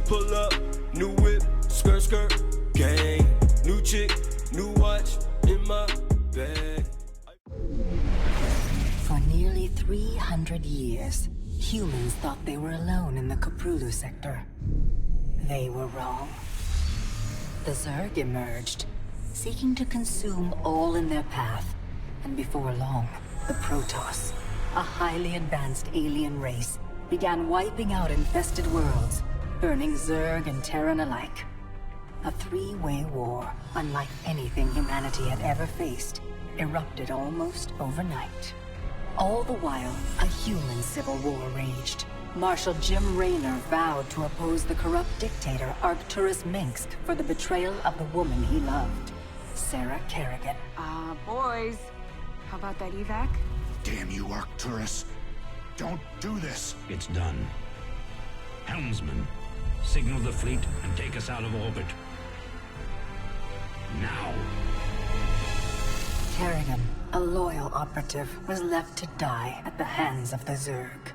pull up, new whip, skirt, skirt, gang. New chick, new watch in my bag. For nearly 300 years, humans thought they were alone in the Koprulu sector. They were wrong. The Zerg emerged, seeking to consume all in their path, and before long, the Protoss, a highly advanced alien race, began wiping out infested worlds, burning Zerg and Terran alike. A three-way war, unlike anything humanity had ever faced, erupted almost overnight. All the while, a human civil war raged. Marshal Jim Raynor vowed to oppose the corrupt dictator Arcturus Minsk for the betrayal of the woman he loved, Sarah Kerrigan. Boys, how about that evac? Damn you, Arcturus. Don't do this. It's done. Helmsman, signal the fleet and take us out of orbit. Now. Kerrigan, a loyal operative, was left to die at the hands of the Zerg.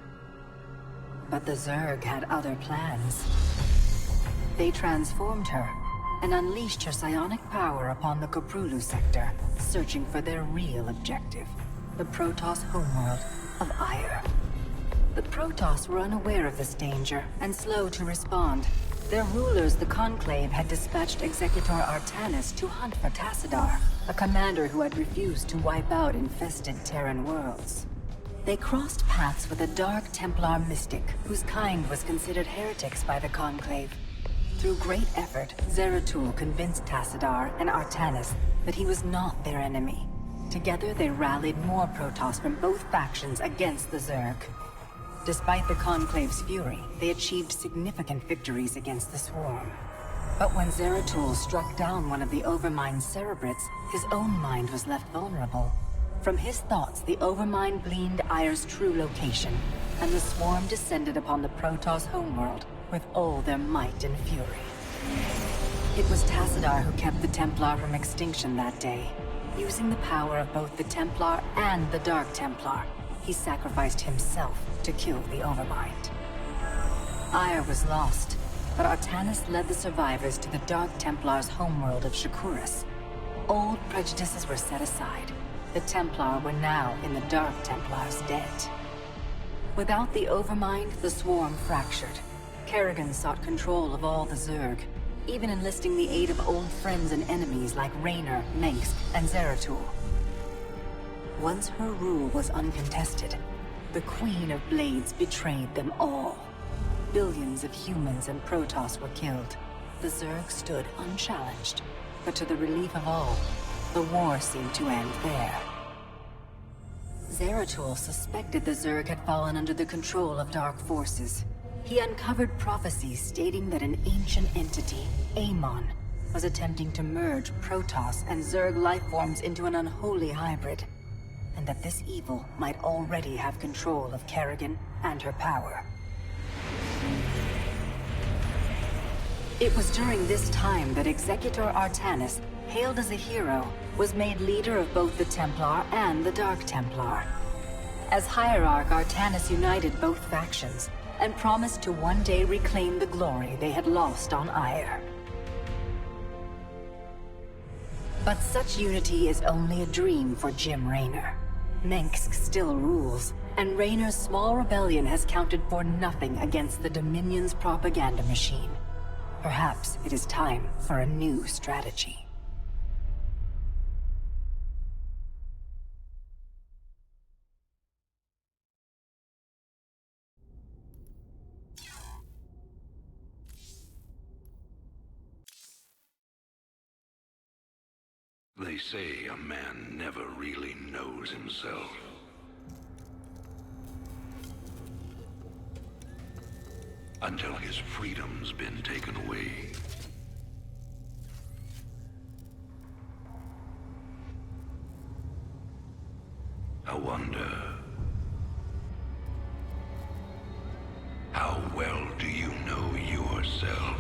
But the Zerg had other plans. They transformed her and unleashed her psionic power upon the Koprulu sector, searching for their real objective, the Protoss homeworld of Ire. The Protoss were unaware of this danger and slow to respond. Their rulers, the Conclave, had dispatched Executor Artanis to hunt for Tassadar, a commander who had refused to wipe out infested Terran worlds. They crossed paths with a Dark Templar mystic, whose kind was considered heretics by the Conclave. Through great effort, Zeratul convinced Tassadar and Artanis that he was not their enemy. Together they rallied more Protoss from both factions against the Zerg. Despite the Conclave's fury, they achieved significant victories against the Swarm. But when Zeratul struck down one of the Overmind's Cerebrates, his own mind was left vulnerable. From his thoughts, the Overmind gleaned Ire's true location, and the Swarm descended upon the Protoss homeworld with all their might and fury. It was Tassadar who kept the Templar from extinction that day. Using the power of both the Templar and the Dark Templar, he sacrificed himself to kill the Overmind. Ire was lost, but Artanis led the survivors to the Dark Templar's homeworld of Shakuras. Old prejudices were set aside. The Templar were now in the Dark Templar's debt. Without the Overmind, the Swarm fractured. Kerrigan sought control of all the Zerg, even enlisting the aid of old friends and enemies like Raynor, Mengsk, and Zeratul. Once her rule was uncontested, the Queen of Blades betrayed them all. Billions of humans and Protoss were killed. The Zerg stood unchallenged, but to the relief of all, the war seemed to end there. Zeratul suspected the Zerg had fallen under the control of dark forces. He uncovered prophecies stating that an ancient entity, Amon, was attempting to merge Protoss and Zerg lifeforms into an unholy hybrid, and that this evil might already have control of Kerrigan and her power. It was during this time that Executor Artanis, hailed as a hero, was made leader of both the Templar and the Dark Templar. As Hierarch, Artanis united both factions, and promised to one day reclaim the glory they had lost on Ire. But such unity is only a dream for Jim Raynor. Mengsk still rules, and Raynor's small rebellion has counted for nothing against the Dominion's propaganda machine. Perhaps it is time for a new strategy. They say a man never really knows himself. Until his freedom's been taken away. I wonder, how well do you know yourself?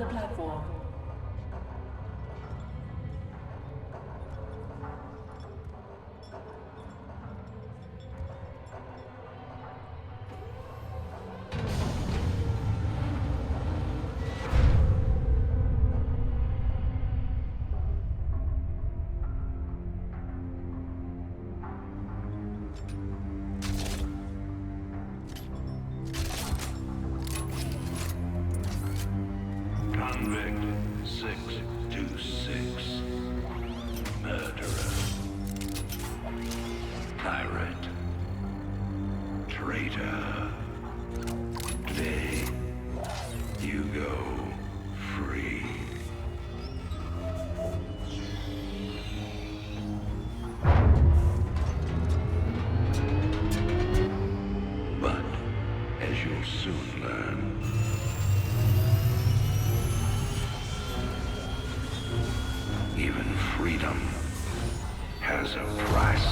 the platform. Convict 626. Murderer. Pirate. Traitor. Today, you go free. But, as you'll soon learn, even freedom has a price.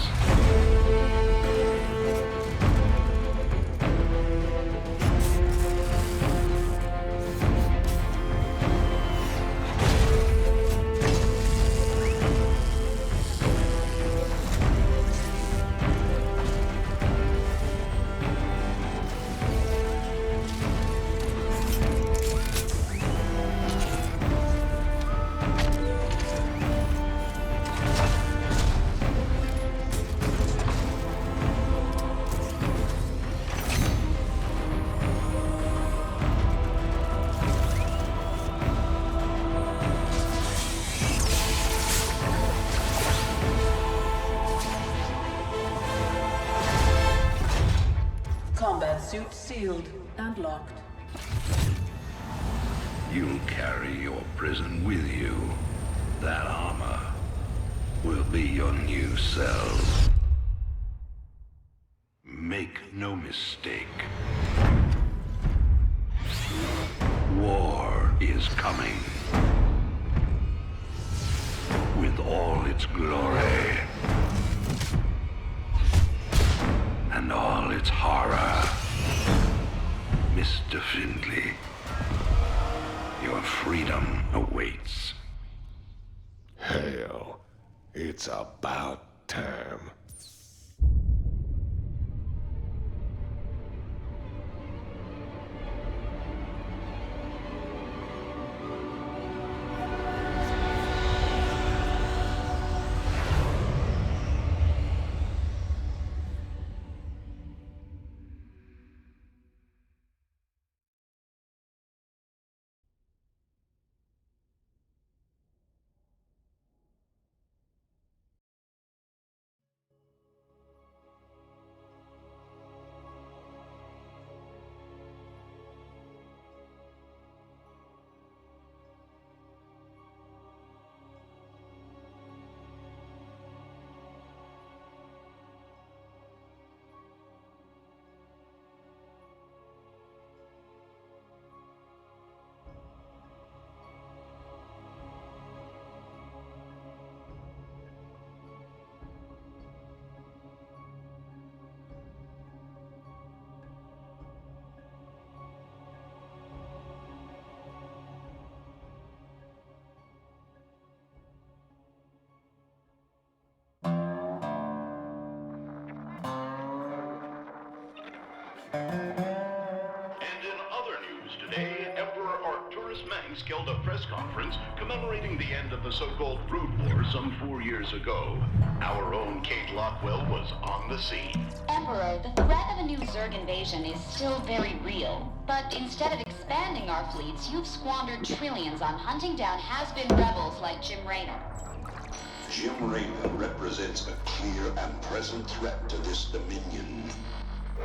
Combat suit sealed and locked. You'll carry your prison with you. That armor will be your new cell. Make no mistake. War is coming. With all its glory. And all its horror. Mr. Findlay, your freedom awaits. Hell, it's about time. Held a press conference commemorating the end of the so-called Brood War some 4 years ago. Our own Kate Lockwell was on the scene. Emperor, the threat of a new Zerg invasion is still very real. But instead of expanding our fleets, you've squandered trillions on hunting down has-been rebels like Jim Raynor. Jim Raynor represents a clear and present threat to this dominion.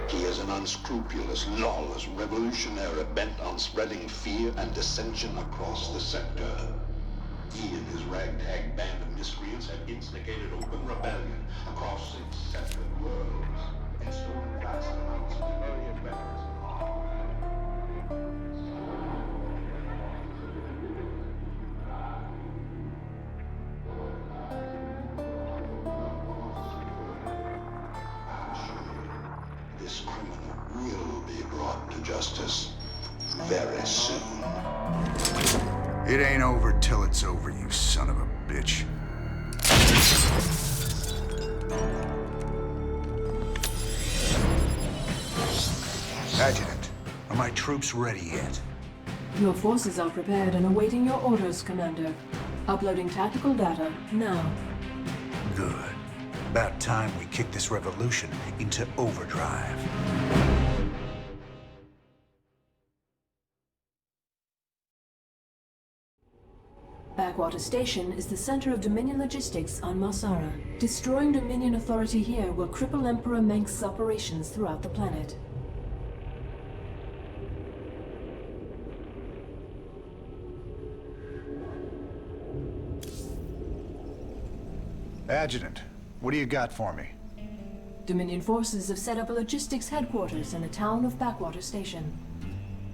He is an unscrupulous, lawless revolutionary bent on spreading fear and dissension across the sector. He and his ragtag band of miscreants have instigated open rebellion across 6 separate worlds and stolen vast amounts of civilian weapons and armor. This criminal will be brought to justice very soon. It ain't over till it's over, you son of a bitch. Adjutant, are my troops ready yet? Your forces are prepared and awaiting your orders, Commander. Uploading tactical data now. Good. About time we kick this revolution into overdrive. Backwater Station is the center of Dominion logistics on Marsara. Destroying Dominion authority here will cripple Emperor Mengsk's operations throughout the planet. Adjutant, what do you got for me? Dominion forces have set up a logistics headquarters in the town of Backwater Station.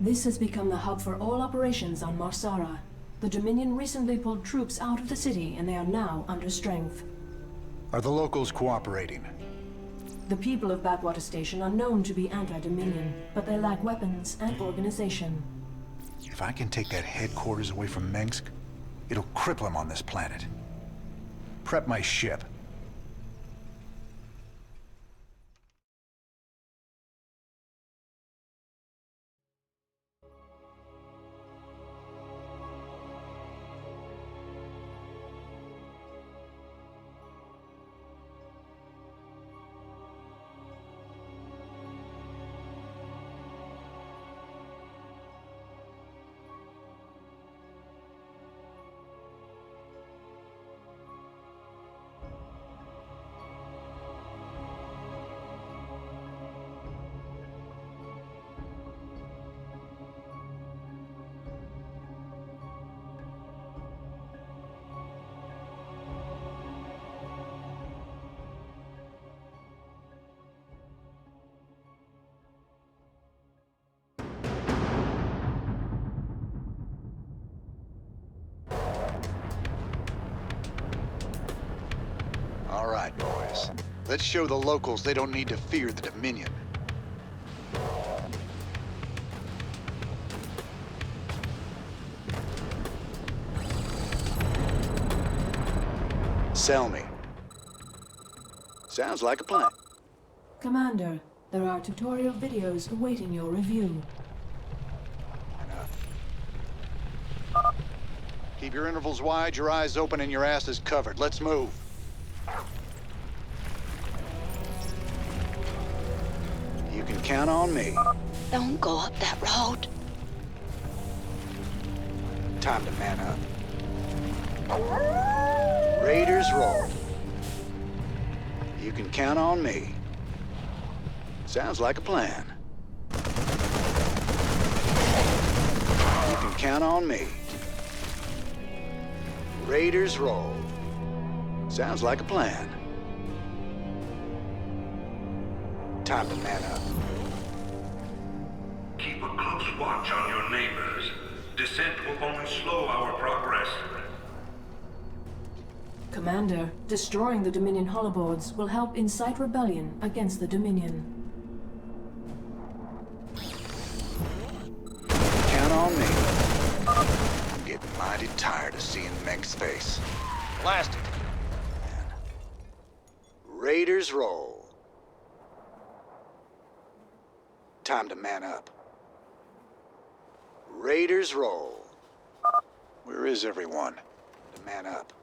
This has become the hub for all operations on Marsara. The Dominion recently pulled troops out of the city and they are now under strength. Are the locals cooperating? The people of Backwater Station are known to be anti-Dominion, but they lack weapons and organization. If I can take that headquarters away from Mengsk, it'll cripple him on this planet. Prep my ship. All right, boys. Let's show the locals they don't need to fear the Dominion. Sell me. Sounds like a plan. Commander, there are tutorial videos awaiting your review. Keep your intervals wide, your eyes open, and your asses covered. Let's move. You can count on me. Don't go up that road. Time to man up. Raiders roll. You can count on me. Sounds like a plan. You can count on me. Raiders roll. Sounds like a plan. Time to man up. Keep a close watch on your neighbors. Descent will only slow our progress. Commander, destroying the Dominion holoboards will help incite rebellion against the Dominion. Count on me. I'm getting mighty tired of seeing Mengsk's face. Blast it. Raiders roll. Time to man up. Raiders roll. Where is everyone? To man up.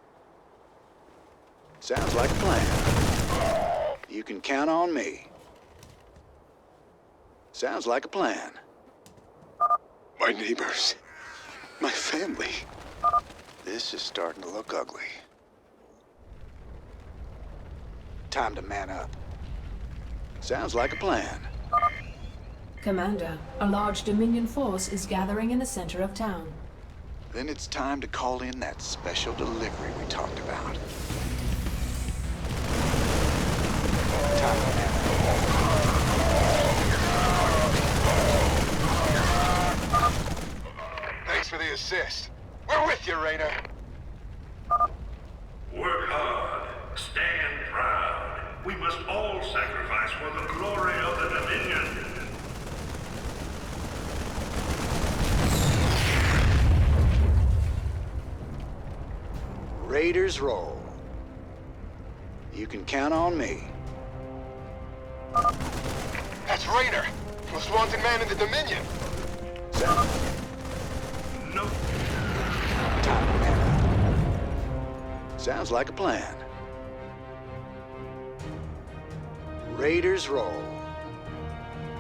Sounds like a plan. You can count on me. Sounds like a plan. My neighbors. My family. This is starting to look ugly. Time to man up. Sounds like a plan. Commander, a large Dominion force is gathering in the center of town. Then it's time to call in that special delivery we talked about. Time to man up. Thanks for the assist. We're with you, Rainer. Work hard. Stand proud. We must all sacrifice for the glory of the Dominion. Raiders roll. You can count on me. That's Rainer, most wanted man in the Dominion. Sound. No. Time to man up. Sounds like a plan. Raiders roll.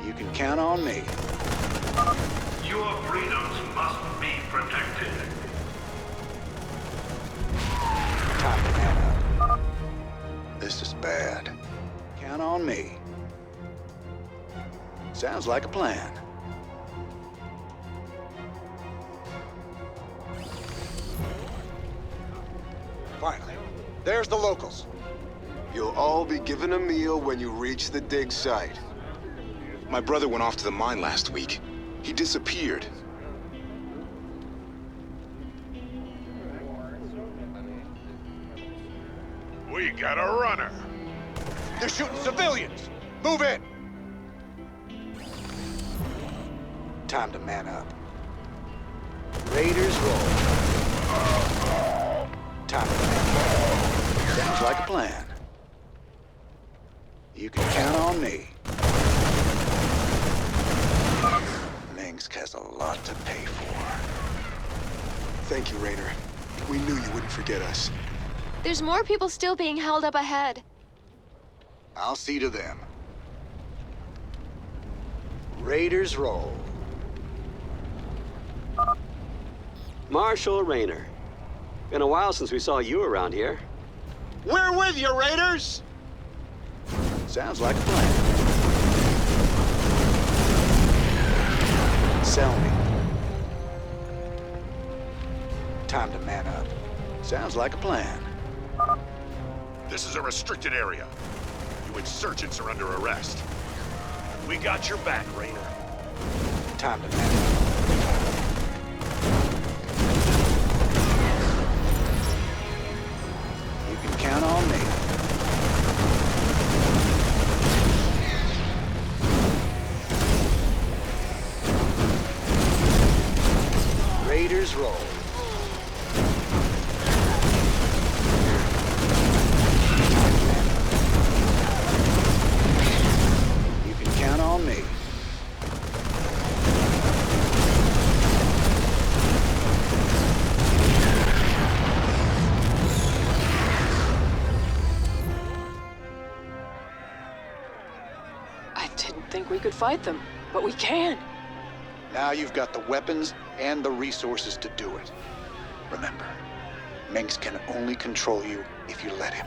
You can count on me. Your freedoms must be protected. Time to man up. This is bad. Count on me. Sounds like a plan. Finally, there's the locals. You'll all be given a meal when you reach the dig site. My brother went off to the mine last week. He disappeared. We got a runner. They're shooting civilians. Move in. Time to man up. Raiders roll. Time to man up. Sounds like a plan. You can count on me. Minsk has a lot to pay for. Thank you, Rainer. We knew you wouldn't forget us. There's more people still being held up ahead. I'll see to them. Raiders roll. Marshal Rainer. Been a while since we saw you around here. We're with you, Raiders! Sounds like a plan. Sell me. Time to man up. Sounds like a plan. This is a restricted area. You insurgents are under arrest. We got your back, Rainer. Time to man up. You can count on me. Raiders roll. You can count on me. I didn't think we could fight them, but we can. Now you've got the weapons and the resources to do it. Remember, Minsk can only control you if you let him.